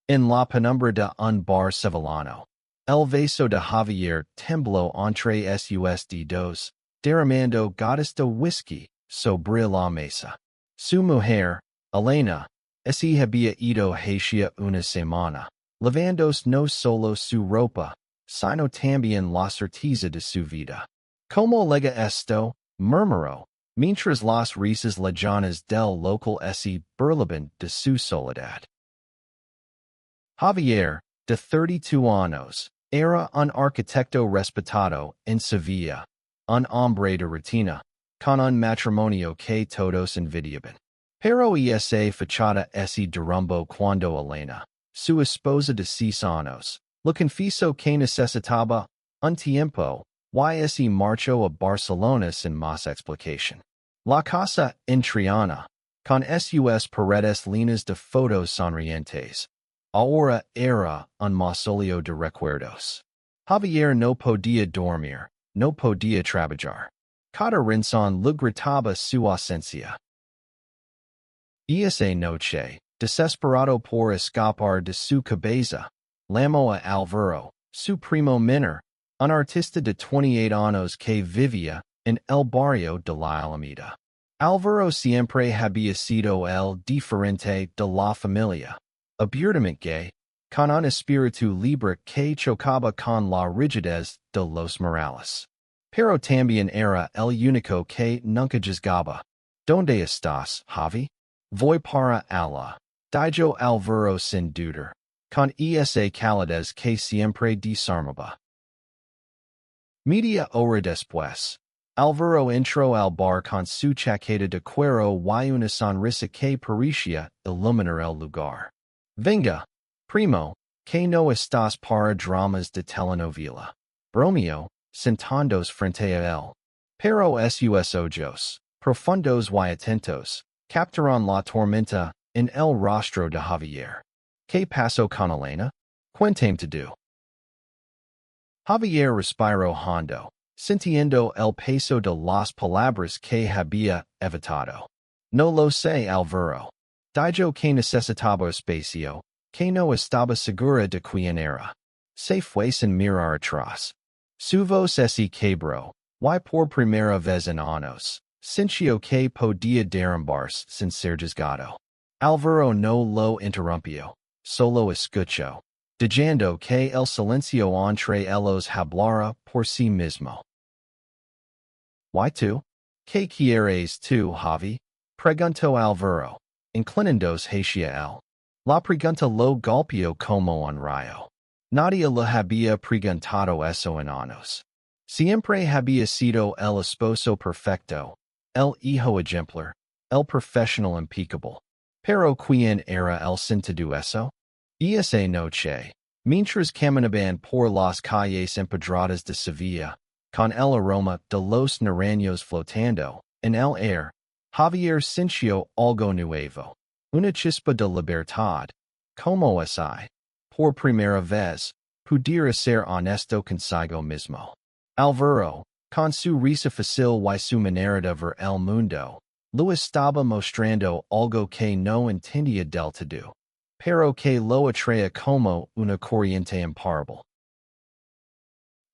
En la penumbra de un bar sevillano. El beso de Javier tembló entre sus dedos, derramando gotas de whisky sobre la mesa. Su mujer, Elena, se había ido hacía una semana, lavándose no solo su ropa, sino también la certeza de su vida. ¿Cómo lega esto? Murmuró, mientras las risas lejanas del local se burlaban de su soledad. Javier, de 32 años, era un arquitecto respetado en Sevilla, un hombre de rutina, con un matrimonio que todos envidiaban. Pero esa fachada se derrumbó cuando Elena, su esposa de 6 años, le confesó que necesitaba un tiempo y se marchó a Barcelona sin más explicación. La casa en Triana, con sus paredes llenas de fotos sonrientes, ahora era un mausoleo de recuerdos. Javier no podía dormir, no podía trabajar. Cada rincón le gritaba su ausencia. Esa noche, desesperado por escapar de su cabeza, llamó a Álvaro, su primo menor, un artista de 28 años que vivía en el barrio de la Alameda. Álvaro siempre había sido el diferente de la familia, abiertamente gay, con un espíritu libre que chocaba con la rigidez de los morales. Pero también era el único que nunca juzgaba. ¿Dónde estás, Javi? Voy para Allah. Dijo Álvaro sin dudar, con esa calidez que siempre desarmaba. Media hora después, Álvaro entró al bar con su chaqueta de cuero y una sonrisa que parecía iluminar el lugar. Venga, primo, que no estás para dramas de telenovela. Bromeó, sentándose frente a él. Pero sus ojos, profundos y atentos, captaron la tormenta en el rostro de Javier. ¿Qué pasó con Elena? Cuéntame todo. Javier respiró hondo, sintiendo el peso de las palabras que había evitado. No lo sé, Álvaro. Dijo que necesitaba espacio, que no estaba segura de quién era. Se fue sin mirar atrás. Su voz se quebró, y por primera vez en años, sintió que podía derrumbarse sin ser juzgado. Álvaro no lo interrumpió, solo escuchó, diciendo que el silencio entre ellos hablara por sí mismo. ¿Y tú? ¿Qué quieres tú, Javi? Preguntó Álvaro, inclinándose hacia él. La pregunta lo golpeó como un rayo. Nadie le había preguntado eso en años. Siempre había sido el esposo perfecto, el hijo ejemplar, el profesional impecable. Pero ¿quién era el sentido eso? Esa noche, mientras caminaban por las calles empedradas de Sevilla, con el aroma de los naranjos flotando en el aire, Javier sintió algo nuevo, una chispa de libertad, como así, por primera vez, pudiera ser honesto consigo mismo. Álvaro, con su risa fácil y su manera de ver el mundo, lo estaba mostrando algo que no entendía del todo, pero que lo atraía como una corriente imparable.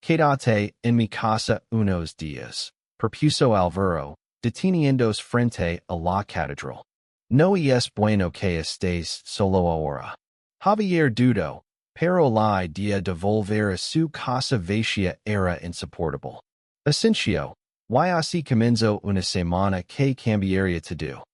Quédate en mi casa unos días, propuso Álvaro, deteniéndose frente a la catedral. No es bueno que estés solo ahora. Javier dudó, pero la idea de volver a su casa vacía era insoportable. Asencio, y así comenzó una semana que cambiaría todo.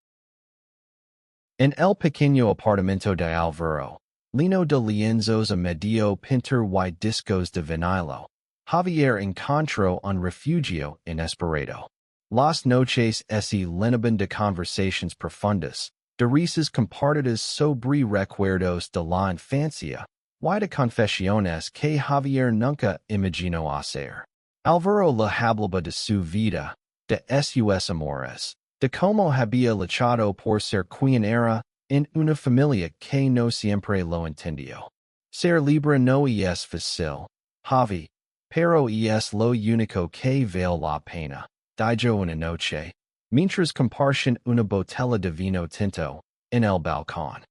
En el pequeño apartamento de Álvaro, lleno de lienzos a medio pintar y discos de vinilo, Javier encontró un refugio inesperado. Las noches se llenaban de conversaciones profundas, de risas compartidas sobre recuerdos de la infancia, y de confesiones que Javier nunca imaginó hacer. Álvaro le hablaba de su vida, de sus amores, de cómo había luchado por ser quien era en una familia que no siempre lo entendió. Ser libre no es fácil, Javi, pero es lo único que vale la pena, dijo una noche, mientras compartían una botella de vino tinto en el balcón.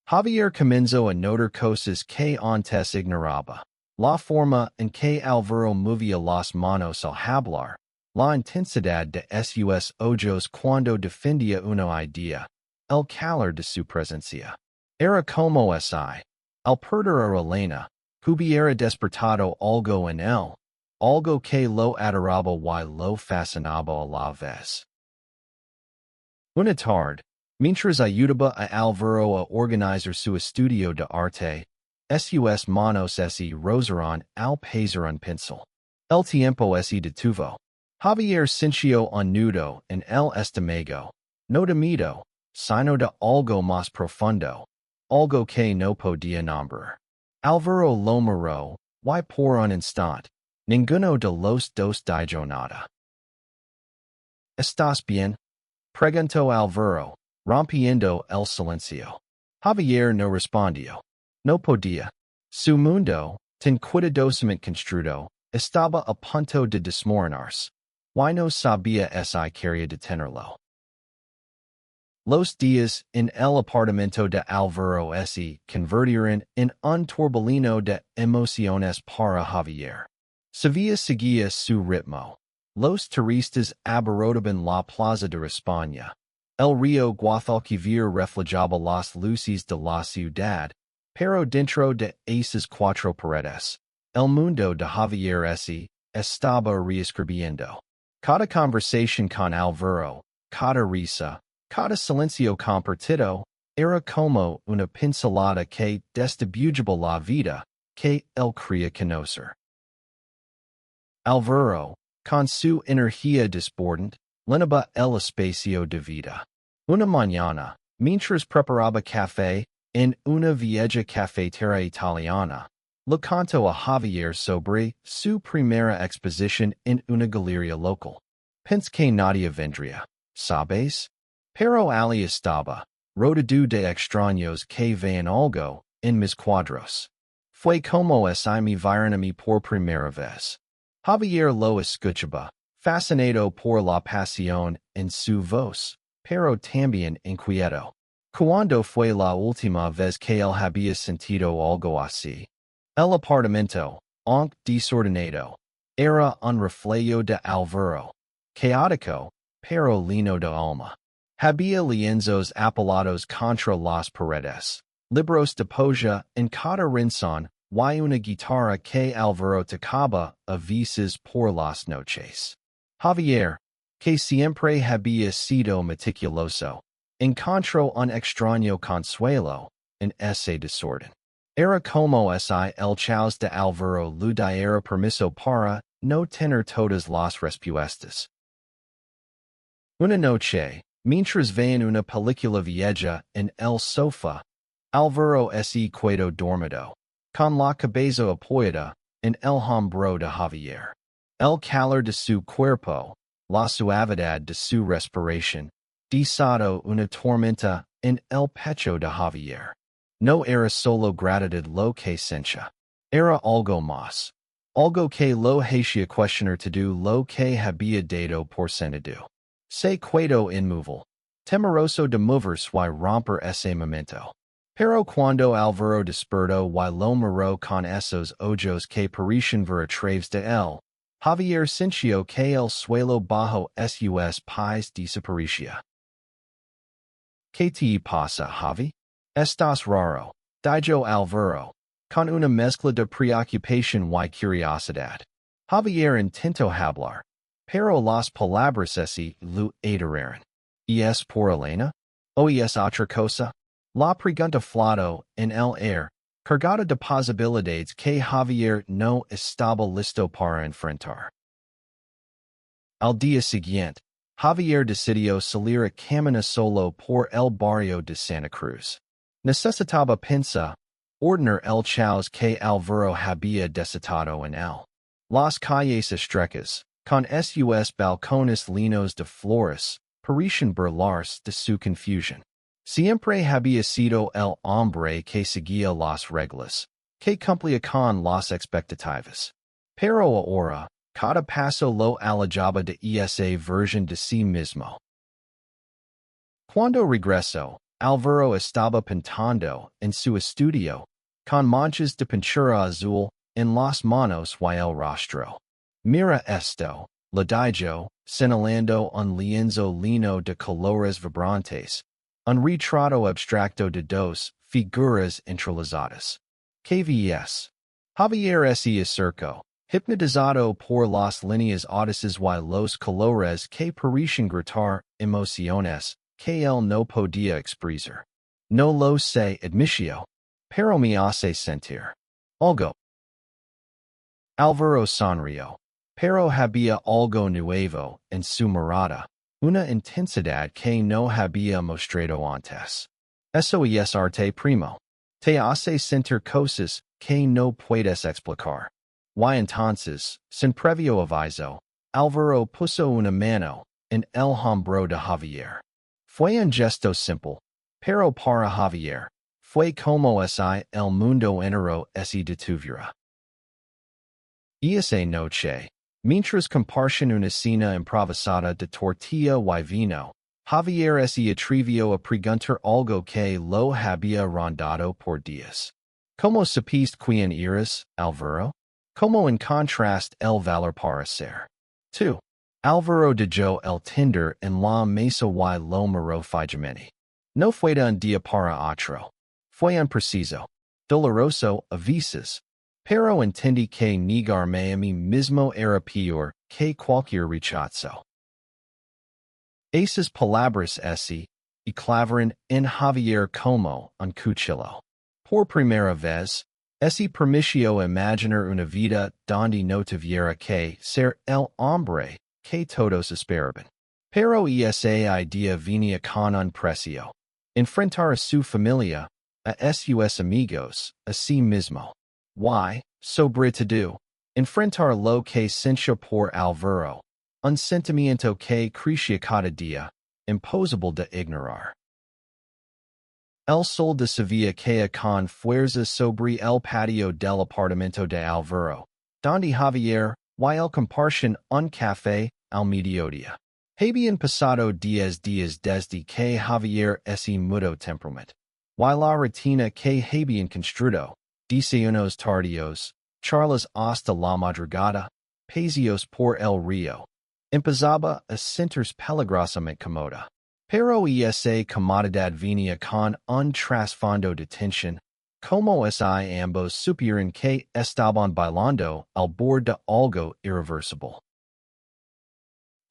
Javier comenzó a notar cosas que antes ignoraba. La forma en que Alvaro movía las manos al hablar, la intensidad de sus ojos cuando defendía una idea, el calor de su presencia. Era como si, al perder a Elena, hubiera despertado algo en él, algo que lo adoraba y lo fascinaba a la vez. Una tarde, mientras ayudaba a Alvaro a organizar su estudio de arte, sus manos se rozaron al pasar un pincel. El tiempo se detuvo. Javier sintió un nudo en el estómago, no de miedo, sino de algo más profundo, algo que no podía nombrar. Alvaro lo miró, y por un instante, ninguno de los dos dijo nada. ¿Estás bien?, preguntó Alvaro, rompiendo el silencio. Javier no respondió. No podía. Su mundo, tan cuidadosamente construido, estaba a punto de desmoronarse. Y no sabía si quería detenerlo. Los días en el apartamento de Alvaro se convirtieron en un torbellino de emociones para Javier. Sevilla seguía su ritmo. Los turistas abarrotaban la plaza de España. El río Guadalquivir reflejaba las luces de la ciudad, pero dentro de esas cuatro paredes, el mundo de Javier estaba reescribiendo. Cada conversación con Alvaro, cada risa, cada silencio compartido, era como una pincelada que destibujaba la vida que él quería conocer. Alvaro, con su energía desbordante, llenaba el espacio de vida. Una mañana, mientras preparaba café en una vieja cafetera italiana, le contó a Javier sobre su primera exposición en una galería local. Pensé que nadie vendría, ¿sabes? Pero allí estaba, rodeado de extraños que veían algo en mis cuadros. Fue como si me vieran a mí por primera vez. Javier lo escuchaba, fascinado por la pasión en su voz, pero también inquieto. ¿Cuándo fue la última vez que él había sentido algo así? El apartamento, aunque desordenado, era un reflejo de Alvaro. Caótico, pero lleno de alma. Había lienzos apilados contra las paredes, libros de poesía en cada rincón, y una guitarra que Alvaro tocaba a veces por las noches. Javier, que siempre había sido meticuloso, encontró un extraño consuelo en ese desorden. Era como si el caos de Alvaro le diera permiso para no tener todas las respuestas. Una noche, mientras veían una película vieja en el sofá, Alvaro se quedó dormido, con la cabeza apoyada en el hombro de Javier. El calor de su cuerpo, la suavidad de su respiración, desató una tormenta en el pecho de Javier. No era solo gratitud lo que sentía. Era algo más. Algo que lo hacía cuestionar todo lo que había dado por sentado. Se quedó inmóvil, temeroso de moverse y romper ese momento. Pero cuando Alvaro despertó y lo miró con esos ojos que parecían ver a través de él, Javier sintió que el suelo bajo sus pies desaparecía. ¿Qué te pasa, Javi? Estás raro, dijo Alvaro, con una mezcla de preocupación y curiosidad. Javier intentó hablar, pero las palabras se lo atrajeron. ¿Y es por Elena? ¿O es otra cosa? La pregunta flotó en el aire, cargada de posibilidades que Javier no estaba listo para enfrentar. Al día siguiente, Javier decidió salir a caminar solo por el barrio de Santa Cruz. Necesitaba pensar, ordenar el caos que Alvaro había desatado en él. Las calles estrechas, con sus balcones llenos de flores, parecían burlarse de su confusión. Siempre había sido el hombre que seguía las reglas, que cumplía con las expectativas. Pero ahora, cada paso lo alejaba de esa versión de sí mismo. Cuando regresó, Álvaro estaba pintando en su estudio, con manchas de pintura azul en las manos y el rostro. Mira esto, le dijo, señalando un lienzo lleno de colores vibrantes, un retrato abstracto de dos figuras entrelazadas. ¿Qué ves? Javier se acercó, hipnotizado por las líneas audaces y los colores que parecían gritar emociones que él no podía expresar. No lo sé, admitió, pero me hace sentir algo. Álvaro sonrió, pero había algo nuevo en su mirada, una intensidad que no había mostrado antes. Eso es arte, primo. Te hace sentir cosas que no puedes explicar. Y entonces, sin previo aviso, Álvaro puso una mano en el hombro de Javier. Fue un gesto simple, pero para Javier, fue como si el mundo entero se detuviera. Esa noche, mientras compartían una cena improvisada de tortilla y vino, Javier se atrevió a preguntar algo que lo había rondado por días. ¿Cómo supiste quién eres, Álvaro? ¿Cómo encontraste el valor para ser tú? Álvaro dejó el Tinder en la mesa y lo miró fijamente. No fue de un día para otro. Fue un preciso, doloroso a veces, pero entendí que negarme a mí mismo era peor que cualquier rechazo. Esas palabras y clavaron en Javier como un cuchillo. Por primera vez, se permitió imaginar una vida donde no tuviera que ser el hombre que todos esperaban. Pero esa idea venía con un precio. Enfrentar a su familia, a sus amigos, a sí mismo. Y, sobre todo, enfrentar lo que sintió por Álvaro, un sentimiento que crecía cada día, imposible de ignorar. El sol de Sevilla caía con fuerza sobre el patio del apartamento de Álvaro, donde Javier y él compartían un café al mediodía. Habían pasado 10 días desde que Javier se mudó tempramente, y la rutina que habían construido, desayunos tardíos, charlas hasta la madrugada, paseos por el río, empezaba a sentirse peligrosamente cómoda. Pero esa comodidad venía con un trasfondo de tensión, como si ambos supieran que estaban bailando al borde de algo irreversible.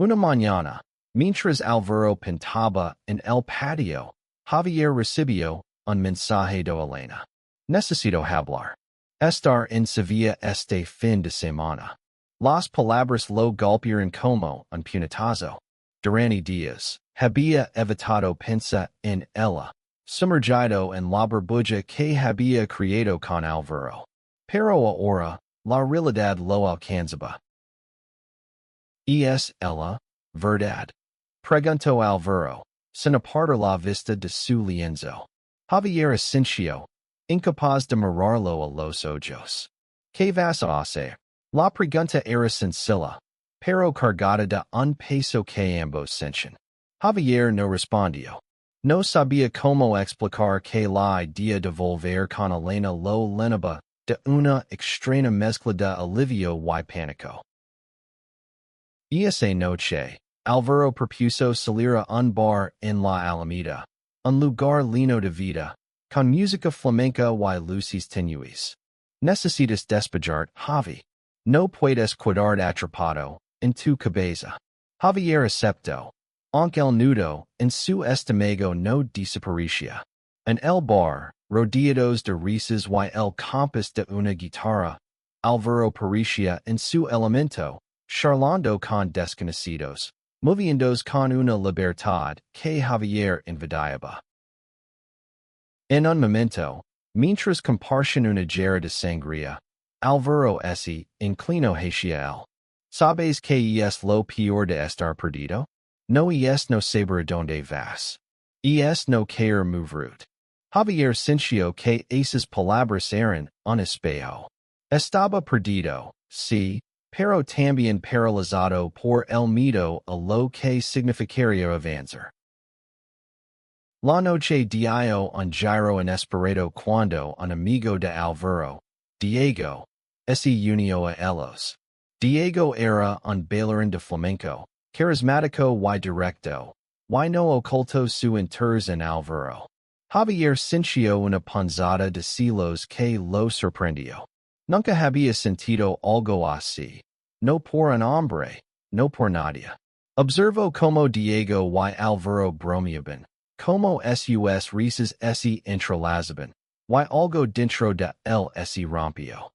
Una mañana, mientras Álvaro pintaba en el patio, Javier recibió un mensaje de Elena. Necesito hablar. Estar en Sevilla este fin de semana. Las palabras lo golpearon como un puñetazo. Durante días, había evitado pensar en ella, sumergido en la burbuja que había creado con Álvaro. Pero ahora, la realidad lo alcanzaba. ¿Es ella, verdad? Preguntó Álvaro, sin apartar la vista de su lienzo. Javier asintió, incapaz de mirarlo a los ojos. ¿Qué vas a hacer? La pregunta era sencilla, pero cargada de un peso que ambos sentían. Javier no respondió. No sabía cómo explicar que la idea de volver con Elena lo llenaba de una extraña mezcla de alivio y pánico. Esa noche, Álvaro propuso salir a un bar en la Alameda, un lugar lleno de vida, con música flamenca y luces tenues. Necesitas despejarte, Javi. No puedes quedar atrapado en tu cabeza. Javier aceptó, aunque el nudo en su estómago no desaparecía. En el bar, rodeados de risas y el compás de una guitarra, Álvaro parecía en su elemento, charlando con desconocidos, moviéndose con una libertad que Javier envidiaba. En un momento, mientras compartían una jarra de sangría, Álvaro se inclinó hacia él. ¿Sabes que es lo peor de estar perdido? No es no saber dónde vas. Es no querer mover. Javier sintió que esas palabras eran un espejo. Estaba perdido, sí, pero también paralizado por el miedo a lo que significaría avanzar. La noche dio un giro inesperado cuando un amigo de Alvaro, Diego, se unió a ellos. Diego era un bailarín de flamenco, carismático y directo, y no ocultó su interés en Alvaro. Javier sintió una punzada de celos que lo sorprendió. Nunca había sentido algo así. No por un hombre, no por nadie. Observó como Diego y Alvaro bromeaban, como sus risas se entrelazaban, y algo dentro de él se rompió.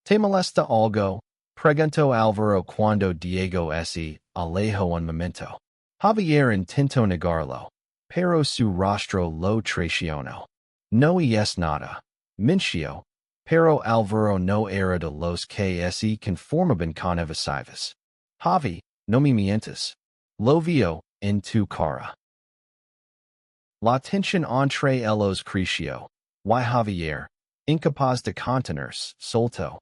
¿Te molesta algo? Preguntó Alvaro cuando Diego se alejó un momento. Javier intentó negarlo, pero su rostro lo traicionó. No es nada. Minció, pero Alvaro no era de los que se conformaban con evasivas. Javi, no me mientas. Lo vio en tu cara. La tensión entre ellos creció, y Javier, incapaz de contenerse, soltó.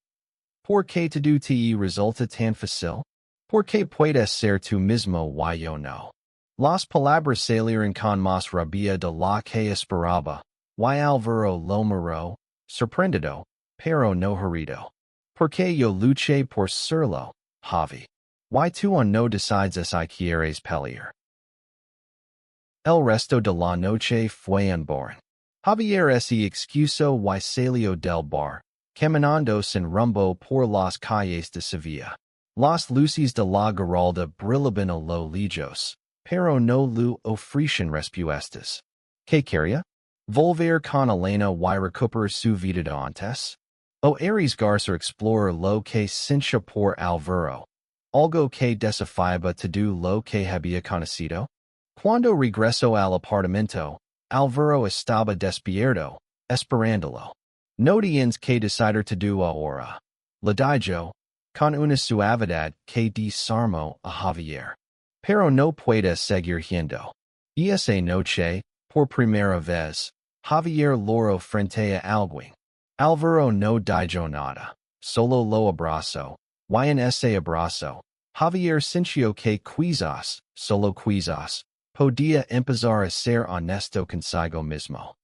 ¿Por qué todo te resulta tan fácil? ¿Por qué puedes ser tú mismo y yo no? Las palabras salieron con más rabia de la que esperaba, y Alvaro lo miró, sorprendido, pero no herido. ¿Por qué yo luché por serlo, Javi? ¿Y tú no decides si quieres pelear? El resto de la noche fue un boring. Javier se excusó y salió del bar, caminando sin rumbo por las calles de Sevilla. Las luces de la Giralda brillaban a lo lejos, pero no le ofrecían respuestas. ¿Qué quería? ¿Volver con Elena y recuperar su vida de antes? ¿O arriesgarse a explorar lo que sentía por Alvaro? ¿Algo que desafiaba todo lo que había conocido? Cuando regresó al apartamento, Alvaro estaba despierto, esperándolo. No tienes que decidir todo ahora. Le dijo, con una suavidad que desarmó a Javier. Pero no puedes seguir yendo. Y esa noche, por primera vez, Javier loró frente a alguien. Alvaro no dijo nada, solo lo abrazó, y en ese abrazo, Javier sintió que quizás, solo quizás, podía empezar a ser honesto consigo mismo.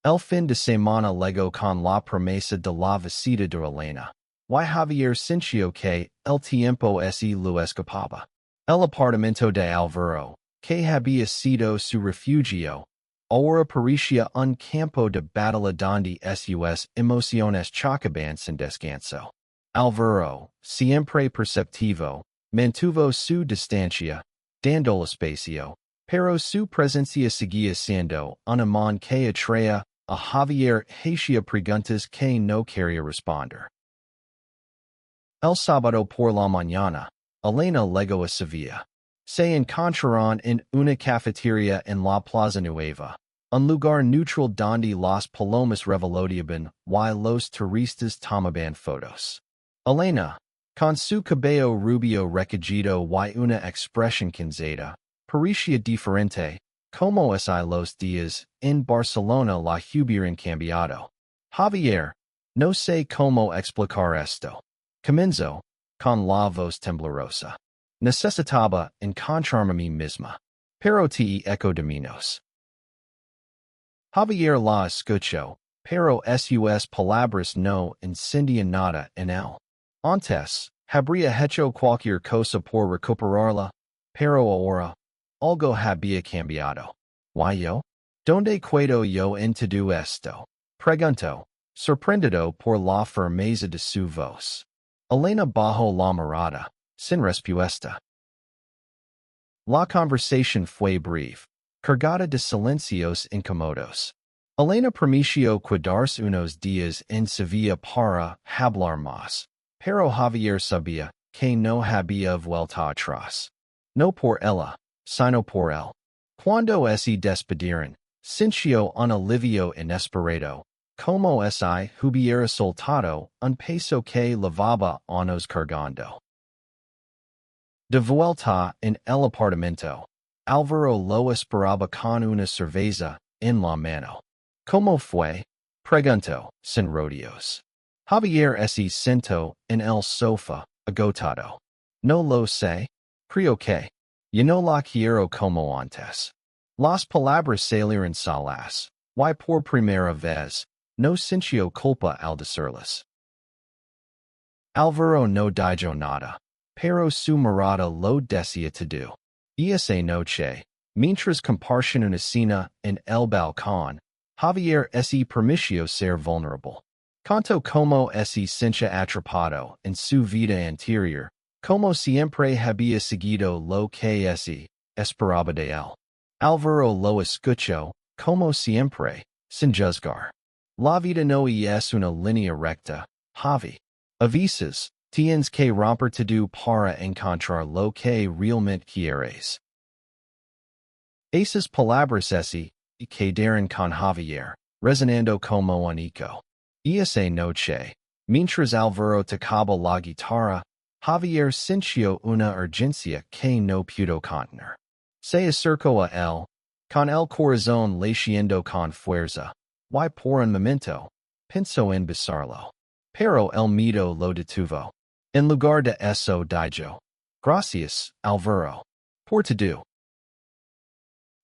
El fin de semana llegó con la promesa de la visita de Elena, y Javier sintió que el tiempo se lo escapaba. El apartamento de Alvaro, que había sido su refugio, ahora parecía un campo de batalla donde sus emociones chocaban sin descanso. Alvaro, siempre perceptivo, mantuvo su distancia, dando espacio, pero su presencia seguía siendo un imán que atraía a Javier hacía preguntas que no quería responder. El sábado por la mañana, Elena llegó a Sevilla. Se encontraron en una cafetería en la Plaza Nueva, un lugar neutral donde las palomas revoloteaban y los turistas tomaban fotos. Elena, con su cabello rubio recogido y una expresión cansada, parecía diferente, como es los días en Barcelona la hubieran cambiado. Javier, no sé cómo explicar esto. Comenzó, con la voz temblorosa. Necesitaba encontrarme a mí misma. Pero te echo de menos. Javier la escuchó, pero sus palabras no encendían nada en él. Antes, habría hecho cualquier cosa por recuperarla, pero ahora, algo había cambiado. ¿Y yo? ¿Dónde quedo yo en todo esto? Preguntó, sorprendido por la firmeza de su voz. Elena bajó la mirada, sin respuesta. La conversación fue breve, cargada de silencios incómodos. Elena prometió quedarse unos días en Sevilla para hablar más, pero Javier sabía que no había vuelta atrás. No por ella, sino por él. Cuando se despidieron, sintió un alivio inesperado, como si hubiera soltado un peso que llevaba años cargando. De vuelta en el apartamento, Alvaro lo esperaba con una cerveza en la mano. ¿Cómo fue? Preguntó, sin rodeos. Javier se sentó en el sofá, agotado. No lo sé. Creo que Yo no la quiero como antes. Las palabras salieron solas. Y por primera vez, no sintió culpa al decirlas. Alvaro no dijo nada, pero su mirada lo decía todo. Esa noche, mientras compartían una cena en el balcón, Javier se permitió ser vulnerable. Contó como se sentía atrapado en su vida anterior, como siempre había seguido lo que se esperaba de él. Alvaro lo escuchó, como siempre, sin juzgar. La vida no es una línea recta, Javi. A veces, tienes que romper todo para encontrar lo que realmente quieres. Esas palabras quedaron con Javier, resonando como un eco. Esa noche, mientras Alvaro tocaba la guitarra, Javier sintió una urgencia que no pudo contener. Se acercó a él, con el corazón latiendo con fuerza, y por un momento, pensó en besarlo. Pero el miedo lo detuvo. En lugar de eso dijo, gracias, Alvaro, por todo.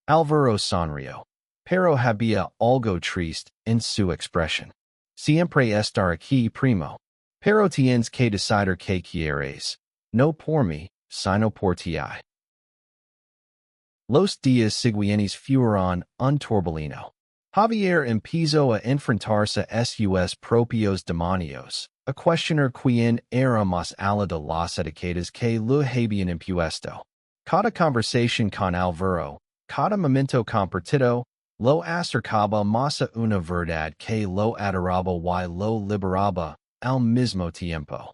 Alvaro sonrió, pero había algo triste en su expresión. Siempre estar aquí, primo. Pero tienes que decidir que quieres, no por mí, sino por ti. Los días siguientes fueron un torbellino. Javier empezó a enfrentarse a sus propios demonios, a cuestionar quién era más allá de las etiquetas que lo habían impuesto. Cada conversación con Alvaro, cada momento compartido, lo acercaba más a una verdad que lo adoraba y lo liberaba al mismo tiempo.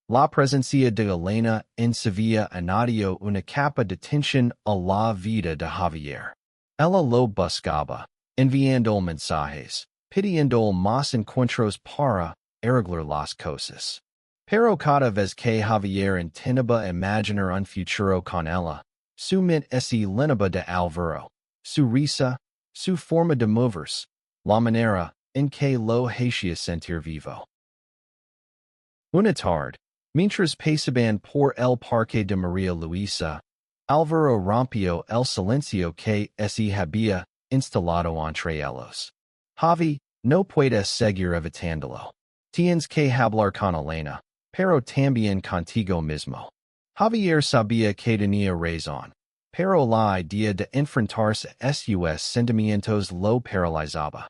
La presencia de Elena en Sevilla añadió una capa de tensión a la vida de Javier. Ella lo buscaba, enviando mensajes, pidiendo más encuentros para arreglar las cosas. Pero cada vez que Javier intentaba imaginar un futuro con ella, su mente se llenaba de Alvaro, su risa, su forma de moverse, la manera en que lo hacía sentir vivo. Una tarde, mientras pasaban por el parque de María Luisa, Alvaro rompió el silencio que se había instalado entre ellos. Javi, no puedes seguir evitándolo. Tienes que hablar con Elena, pero también contigo mismo. Javier sabía que tenía razón, pero la idea de enfrentarse a sus sentimientos lo paralizaba.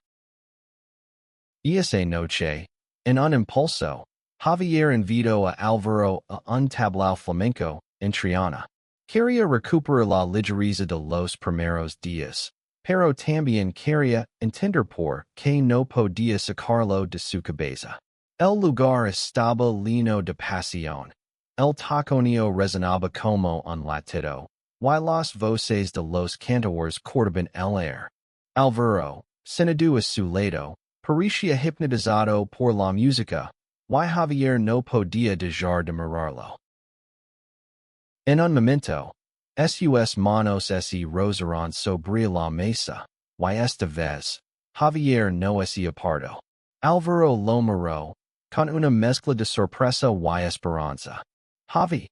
Esa noche, en un impulso, Javier invitó a Alvaro a un tablao flamenco en Triana. Quería recuperar la ligereza de los primeros días, pero también quería entender por qué no podía sacarlo de su cabeza. El lugar estaba lleno de pasión. El taconeo resonaba como un latido, y las voces de los cantadores cortaban el aire. Alvaro, sentado a su lado, parecía hipnotizado por la música, y Javier no podía dejar de mirarlo. En un momento, sus manos se rozaron sobre la mesa, y esta vez, Javier no se apartó. Alvaro lo miró, con una mezcla de sorpresa y esperanza. Javi,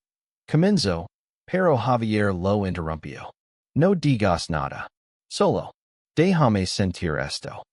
comenzó, pero Javier lo interrumpió. No digas nada. Solo, déjame sentir esto.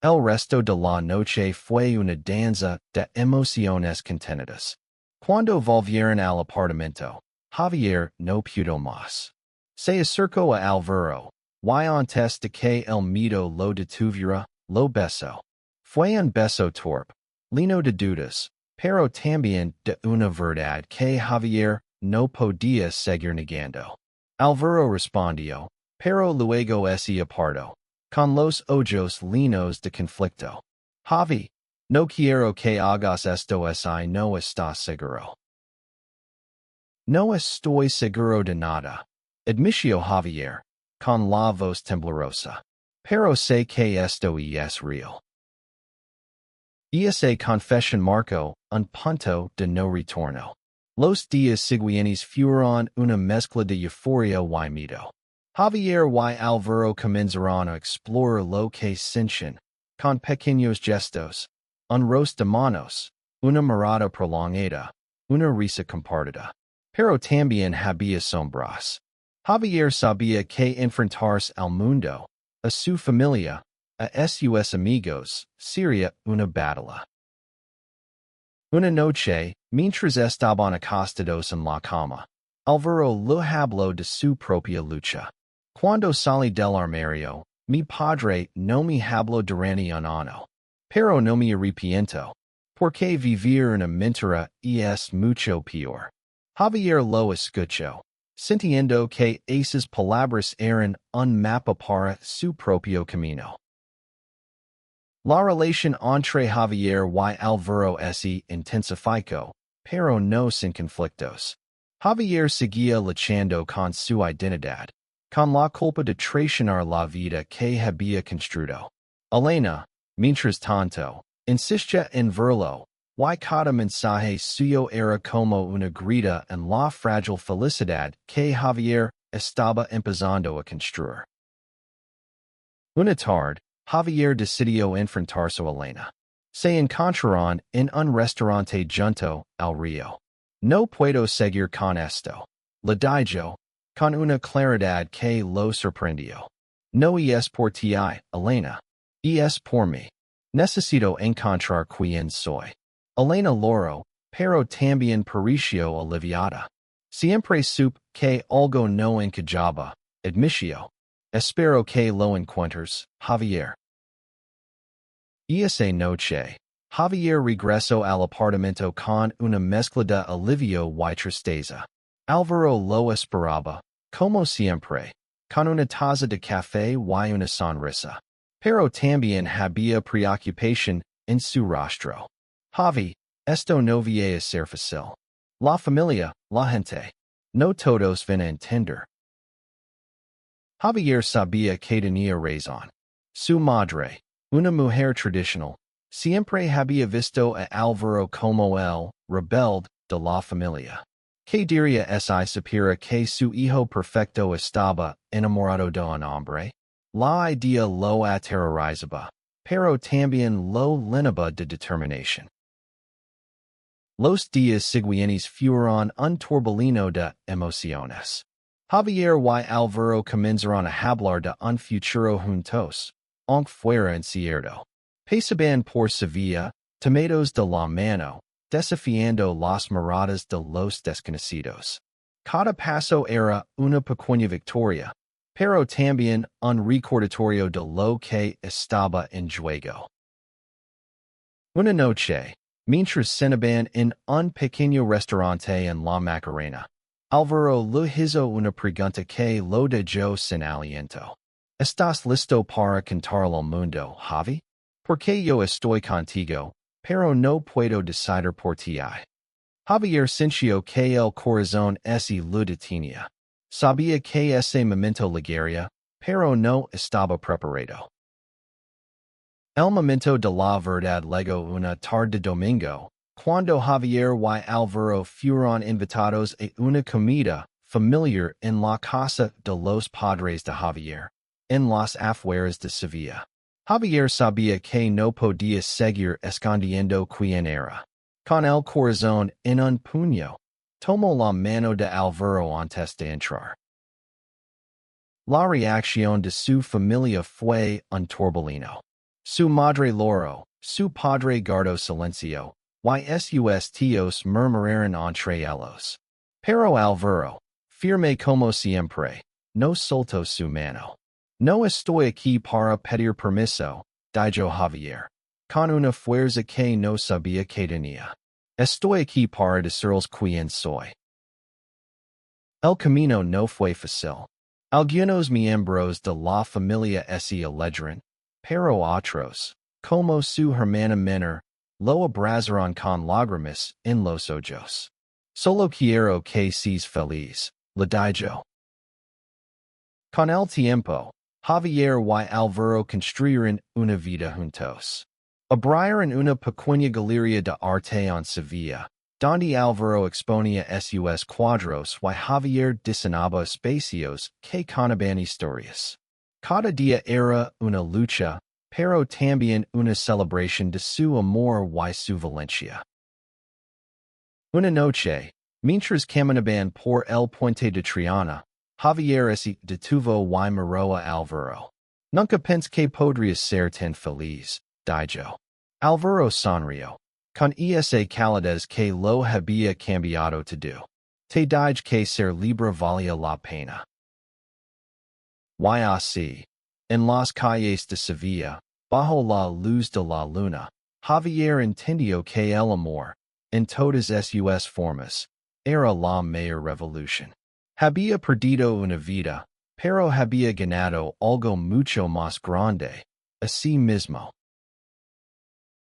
El resto de la noche fue una danza de emociones contenidas. Cuando volvieron al apartamento, Javier no pudo más. Se acercó a Alvaro, y antes de que el miedo lo detuviera, lo besó. Fue un beso torpe, lleno de dudas, pero también de una verdad que Javier no podía seguir negando. Alvaro respondió, pero luego se apartó, con los ojos llenos de conflicto. Javi, no quiero que hagas esto si no estás seguro. No estoy seguro de nada, admitió Javier, con la voz temblorosa. Pero sé que esto es real. Esa confesión marcó un punto de no retorno. Los días siguientes fueron una mezcla de euforia y miedo. Javier y Alvaro comenzaron a explorar lo que sentían, con pequeños gestos, un roce de manos, una mirada prolongada, una risa compartida. pero también había sombras. Javier sabía que enfrentarse al mundo, a su familia, a sus amigos, sería una batalla. Una noche, mientras estaban acostados en la cama, Alvaro le habló de su propia lucha. Cuando salí del armario, mi padre no me habló durante un año, pero no me arrepiento, porque vivir una mentira es mucho peor. Javier lo escuchó, sintiendo que esas palabras eran un mapa para su propio camino. La relación entre Javier y Alvaro se intensificó, pero no sin conflictos. Javier seguía luchando con su identidad, con la culpa de traicionar la vida que había construido. Elena, mientras tanto, insistía en verlo, y cada mensaje suyo era como una grita en la frágil felicidad que Javier estaba empezando a construir. Una tarde, Javier decidió enfrentarse a Elena. Se encontraron en un restaurante junto al río. No puedo seguir con esto, le dijo, con una claridad que lo sorprendió. No es por ti, Elena. Es por mí. Necesito encontrar quién soy. Elena lloró, pero también pareció aliviada. Siempre supe que algo no encajaba, admitió. Espero que lo encuentres, Javier. Esa noche, Javier regresó al apartamento con una mezcla de alivio y tristeza. Alvaro lo esperaba, como siempre, con una taza de café y una sonrisa. Pero también había preocupación en su rostro. Javi, esto no va a ser fácil. La familia, la gente. No todos van a entender. Javier sabía que tenía razón. Su madre, una mujer tradicional, siempre había visto a Alvaro como el rebelde de la familia. ¿Qué diría si supiera que su hijo perfecto estaba enamorado de un hombre? La idea lo aterrorizaba, pero también lo llenaba de determinación. Los días siguientes fueron un torbellino de emociones. Javier y Alvaro comenzaron a hablar de un futuro juntos, aunque fuera incierto. Pasaban por Sevilla, tomados de la mano, desafiando las miradas de los desconocidos. Cada paso era una pequeña victoria, pero también un recordatorio de lo que estaba en juego. Una noche, mientras cenaban en un pequeño restaurante en La Macarena, Alvaro le hizo una pregunta que lo dejó sin aliento. ¿Estás listo para contarle al mundo, Javi? Porque yo estoy contigo, pero no puedo decidir por ti. Javier sintió que el corazón se le detenía. Sabía que ese momento llegaría, pero no estaba preparado. El momento de la verdad llegó una tarde de domingo, cuando Javier y Alvaro fueron invitados a una comida familiar en la casa de los padres de Javier, en las afueras de Sevilla. Javier sabía que no podía seguir escondiendo quién era. Con el corazón en un puño, tomó la mano de Alvaro antes de entrar. La reacción de su familia fue un torbellino. Su madre lloró, su padre guardó silencio, y sus tíos murmuraron entre ellos. Pero Alvaro, firme como siempre, no soltó su mano. No estoy aquí para pedir permiso, dijo Javier, con una fuerza que no sabía que tenía. Estoy aquí para decirles quién soy. El camino no fue fácil. Algunos miembros de la familia se alegran, pero otros, como su hermana menor, lo abrazaron con lágrimas en los ojos. Solo quiero que seas feliz, le dijo. Con el tiempo, Javier y Alvaro construyeron una vida juntos. Abrieron una pequeña galería de arte en Sevilla, donde Alvaro exponía sus cuadros y Javier diseñaba espacios que contaban historias. Cada día era una lucha, pero también una celebración de su amor y su valencia. Una noche, Mientras caminaban por el puente de Triana, Javier se detuvo y miró a Alvaro. Nunca pensé que podrías ser tan feliz, dijo. Alvaro sonrió, con esa calidez que lo había cambiado todo. Te dije que ser libre valía la pena. Y así, en las calles de Sevilla, bajo la luz de la luna, Javier entendió que el amor, en todas sus formas, era la mayor revolución. Había perdido una vida, pero había ganado algo mucho más grande, a sí mismo.